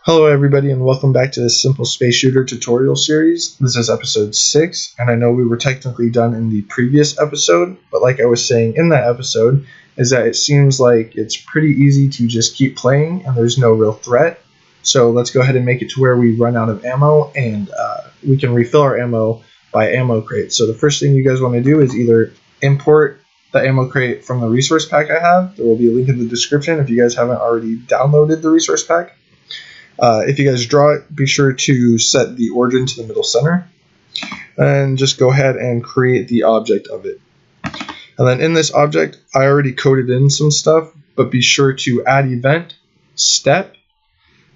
Hello everybody and welcome back to this simple space shooter tutorial series. This is episode 6, and I know we were technically done in the previous episode, but like I was saying in that episode, is that it seems like it's pretty easy to just keep playing and there's no real threat. So let's go ahead and make it to where we run out of ammo and we can refill our ammo by ammo crate. So the first thing you guys want to do is either import the ammo crate from the resource pack I have. There will be a link in the description if you guys haven't already downloaded the resource pack. If you guys draw it, be sure to set the origin to the middle center and just go ahead and create the object of it. And then in this object, I already coded in some stuff, but be sure to add event, step,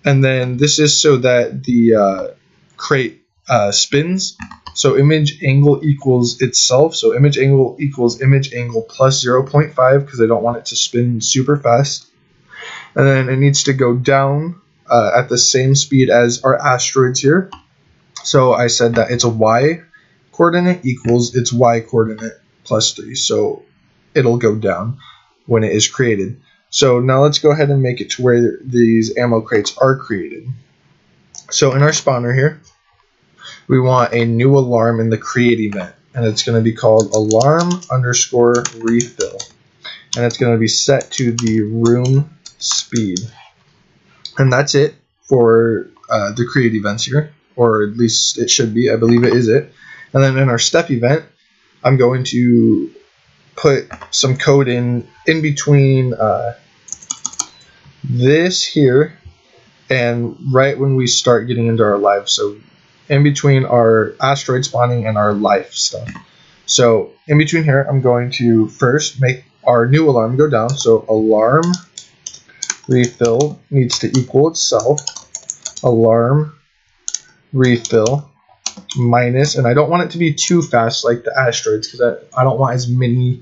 and then this is so that the crate spins. So image angle equals itself. So image angle equals image angle plus 0.5 because I don't want it to spin super fast. And then it needs to go down at the same speed as our asteroids here. So I said that its y coordinate equals its y coordinate plus 3. So it'll go down when it is created. So now let's go ahead and make it to where these ammo crates are created. So in our spawner here, we want a new alarm in the create event. And it's going to be called alarm underscore refill. And it's going to be set to the room speed. And that's it for the create events here, or at least it should be. I believe it is it. And then in our step event, I'm going to put some code in between this here and right when we start getting into our life. So in between our asteroid spawning and our life stuff. So in between here, I'm going to first make our new alarm go down. So alarm refill needs to equal itself alarm refill minus, and I don't want it to be too fast like the asteroids because I don't want as many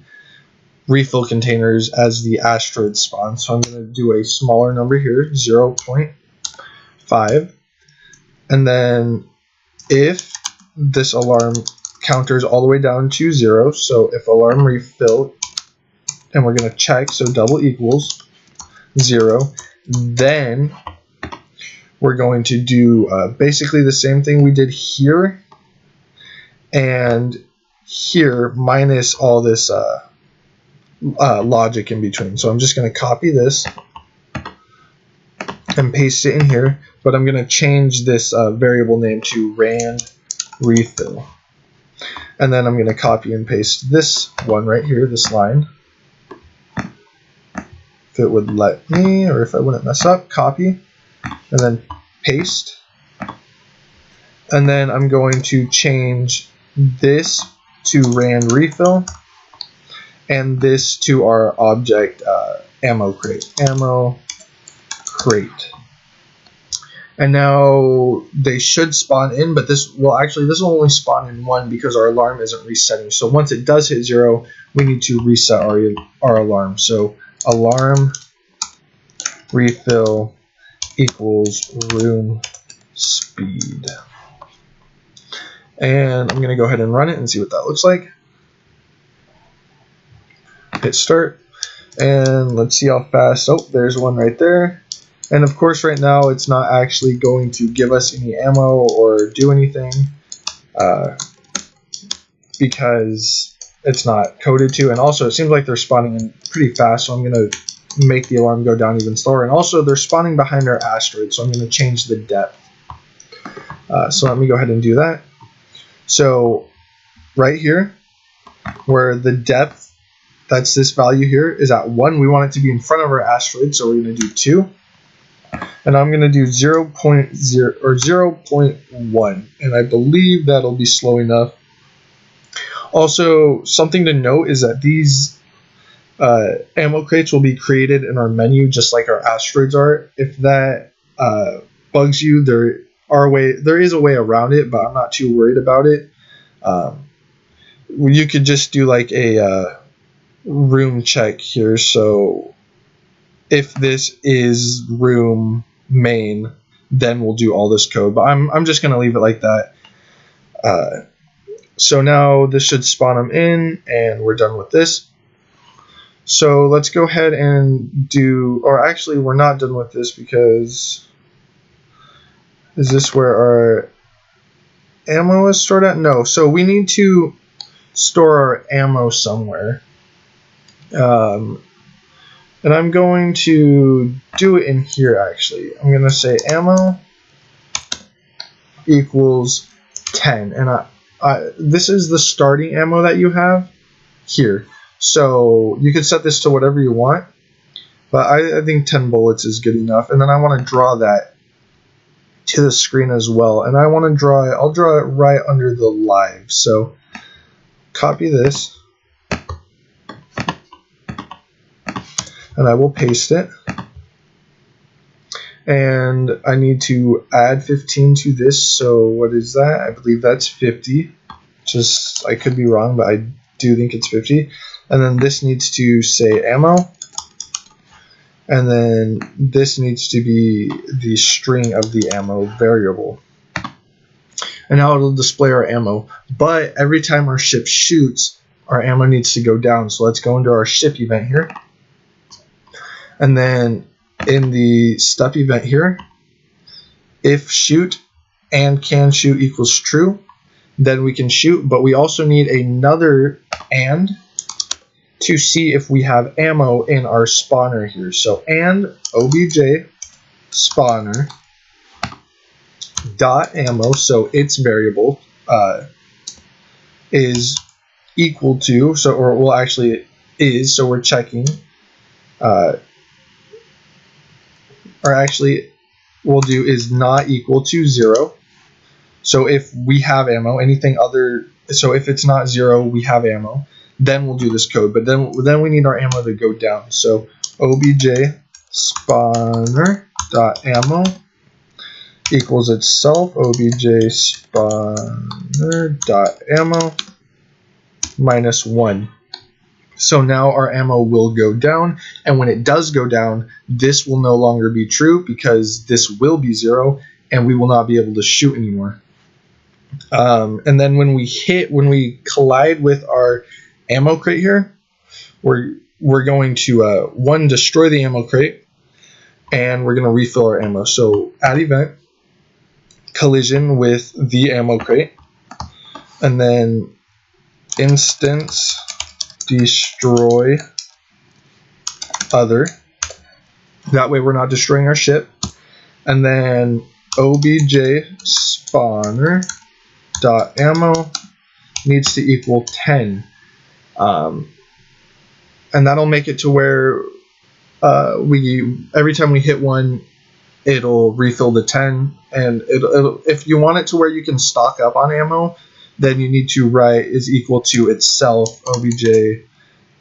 refill containers as the asteroids spawn. So I'm going to do a smaller number here, 0.5, and then if this alarm counters all the way down to 0, so if alarm refill, and we're going to check, so double equals 0, then we're going to do basically the same thing we did here and here minus all this logic in between. So I'm just going to copy this and paste it in here, but I'm going to change this variable name to rand refill, and then I'm going to copy and paste this one right here, this line. If it would let me, or if I wouldn't mess up, copy, and then paste. And then I'm going to change this to rand refill, and this to our object ammo crate. And now they should spawn in, but this will only spawn in 1 because our alarm isn't resetting. So once it does hit 0, we need to reset our alarm. So alarm refill equals room speed. And I'm going to go ahead and run it and see what that looks like. Hit start. And let's see how fast. Oh, there's one right there. And of course right now it's not actually going to give us any ammo or do anything because it's not coded to. And also it seems like they're spawning in pretty fast, so I'm going to make the alarm go down even slower. And also they're spawning behind our asteroid, so I'm going to change the depth. So let me go ahead and do that. So right here where the depth, that's this value here, is at 1, we want it to be in front of our asteroid, so we're going to do 2. And I'm going to do 0.0 or 0.1, and I believe that'll be slow enough. Also, something to note is that these ammo crates will be created in our menu just like our asteroids are. If that bugs you, there is a way around it, but I'm not too worried about it. You could just do like a room check here. So if this is room main, then we'll do all this code, but I'm just going to leave it like that. So now this should spawn them in, and we're done with this. So let's go ahead and do, or actually we're not done with this because Is this where our ammo is stored at? No. So we need to store our ammo somewhere. And I'm going to do it in here, actually. I'm going to say ammo equals 10. And this is the starting ammo that you have here. So you can set this to whatever you want. But I think 10 bullets is good enough. And then I want to draw that to the screen as well. And I want to draw it, I'll draw it right under the live. So copy this. And I will paste it. And I need to add 15 to this. So what is that? I believe that's 50. Just, I could be wrong, but I do think it's 50. And then this needs to say ammo. And then this needs to be the string of the ammo variable. And now it'll display our ammo. But every time our ship shoots, our ammo needs to go down. So let's go into our ship event here. And then in the stuff event here, if shoot and can shoot equals true, then we can shoot. But we also need another and to see if we have ammo in our spawner here. So and obj spawner dot ammo, so its variable is equal to, so or well actually it is, so we're checking or actually we'll do is not equal to 0. So if we have ammo, anything other, so if it's not 0, we have ammo, then we'll do this code. But then we need our ammo to go down. So obj spawner dot ammo equals itself obj spawner dot ammo minus 1. So now our ammo will go down, and when it does go down, this will no longer be true because this will be 0, and we will not be able to shoot anymore. And then when we collide with our ammo crate here, we're going to one, destroy the ammo crate, and we're going to refill our ammo. So add event collision with the ammo crate, and then instance destroy other. That way we're not destroying our ship. And then obj spawner dot ammo needs to equal 10. And that'll make it to where every time we hit one, it'll refill the 10. And it'll, if you want it to where you can stock up on ammo, then you need to write is equal to itself obj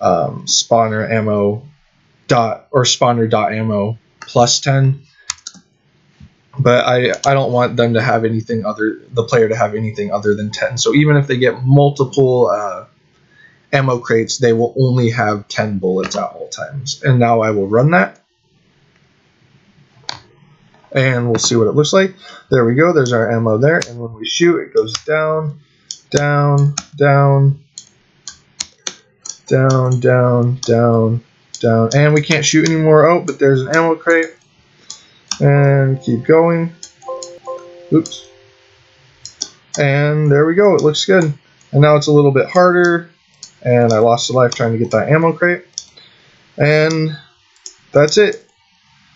spawner ammo dot or spawner dot ammo plus 10. But I don't want them to have anything other, the player to have anything other than 10. So even if they get multiple ammo crates, they will only have 10 bullets at all times. And now I will run that, and we'll see what it looks like. There we go. There's our ammo there. And when we shoot, it goes down, down, down, down, down, down, down. And we can't shoot anymore. Oh, but there's an ammo crate. And keep going. Oops. And there we go. It looks good. And now it's a little bit harder. And I lost a life trying to get that ammo crate. And that's it.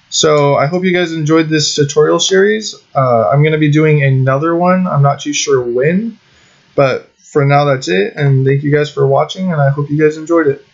So I hope you guys enjoyed this tutorial series. I'm going to be doing another one. I'm not too sure when. But for now, that's it. And thank you guys for watching. And I hope you guys enjoyed it.